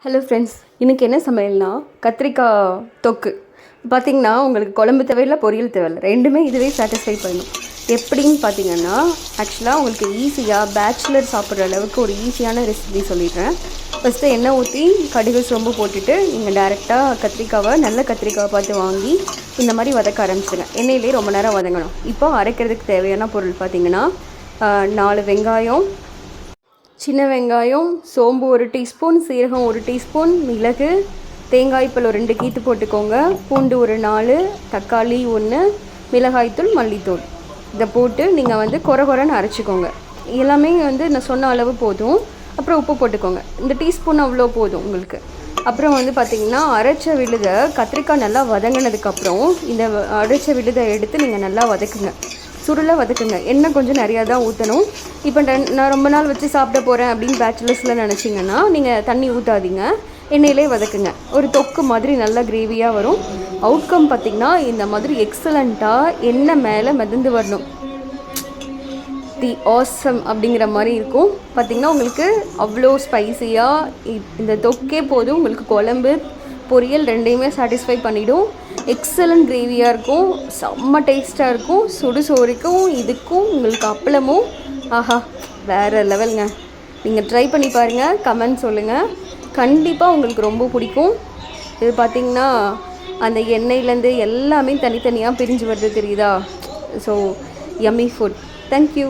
Hello friends, இன்றைக்கி என்ன சமையல்னா கத்திரிக்காய் தொக்கு. பார்த்திங்கன்னா உங்களுக்கு குழம்பு தேவையில்லை, பொரியல் தேவையில்லை, ரெண்டுமே இதுவே சாட்டிஸ்ஃபை பண்ணும். எப்படின்னு பார்த்தீங்கன்னா, ஆக்சுவலாக உங்களுக்கு ஈஸியாக பேச்சுலர் சாப்பிட்ற அளவுக்கு ஒரு ஈஸியான ரெசிபி சொல்லிடுறேன். ஃபஸ்ட்டு எண்ணெய் ஊற்றி கடுகு சோம்பு போட்டுட்டு நீங்கள் டேரெக்டாக கத்திரிக்காவை நல்ல கத்திரிக்காவை பார்த்து வாங்கி இந்த மாதிரி வதக்க ஆரம்பிச்சிடுங்க. எண்ணெயிலே ரொம்ப நேரம் வதங்கணும். இப்போ அரைக்கிறதுக்கு தேவையான பொருள் பார்த்திங்கன்னா 4 வெங்காயம், சின்ன வெங்காயம், சோம்பு 1 டீஸ்பூன், சீரகம் 1 டீஸ்பூன், மிளகு, தேங்காய்பால் 2 கீத்து போட்டுக்கோங்க, பூண்டு 4, தக்காளி 1, மிளகாய்த்தூள், மல்லித்தூள் இதை போட்டு நீங்கள் கொரன்னு அரைச்சிக்கோங்க. எல்லாமே நான் சொன்ன அளவு போதும். அப்புறம் உப்பு போட்டுக்கோங்க. இந்த டீஸ்பூன் அவ்வளோ போதும் உங்களுக்கு. அப்புறம் பார்த்திங்கன்னா அரைச்ச விழுதை கத்திரிக்காய் நல்லா வதங்கினதுக்கப்புறம் இந்த அரைச்ச விழுதை எடுத்து நீங்கள் நல்லா வதக்குங்க. சுருளை வதக்குங்க. எண்ணெய் கொஞ்சம் நிறையா தான் ஊற்றணும். இப்போ நான் ரொம்ப நாள் வச்சு சாப்பிட போகிறேன் அப்படின்னு பேச்சுலர்ஸில் நினச்சிங்கன்னா நீங்கள் தண்ணி ஊற்றாதீங்க, எண்ணெயிலே வதக்குங்க. ஒரு தொக்கு மாதிரி நல்லா கிரேவியாக வரும். அவுட்கம் பார்த்திங்கன்னா இந்த மாதிரி எக்ஸலண்ட்டாக எண்ணெய் மேலே மிதந்து வரணும். தி ஆசம் அப்படிங்கிற மாதிரி இருக்கும். பார்த்திங்கன்னா உங்களுக்கு அவ்வளோ ஸ்பைஸியாக இந்த தொக்கே போதும். உங்களுக்கு குழம்பு பொரியல் ரெண்டையுமே சாட்டிஸ்ஃபை பண்ணிவிடும். எக்ஸலண்ட் கிரேவியாக இருக்கும், செம்ம டேஸ்ட்டாக இருக்கும். சுடு சோறுக்கும் இதுக்கும் உங்களுக்கு அப்பளமும் ஆஹா வேறு லெவலுங்க. நீங்கள் ட்ரை பண்ணி பாருங்கள், கமெண்ட் சொல்லுங்கள். கண்டிப்பாக உங்களுக்கு ரொம்ப பிடிக்கும். இது பார்த்திங்கன்னா அந்த எண்ணெயிலேருந்து எல்லாமே தனித்தனியாக பிரிஞ்சு வருது தெரியுதா? So yummy food. தேங்க்யூ.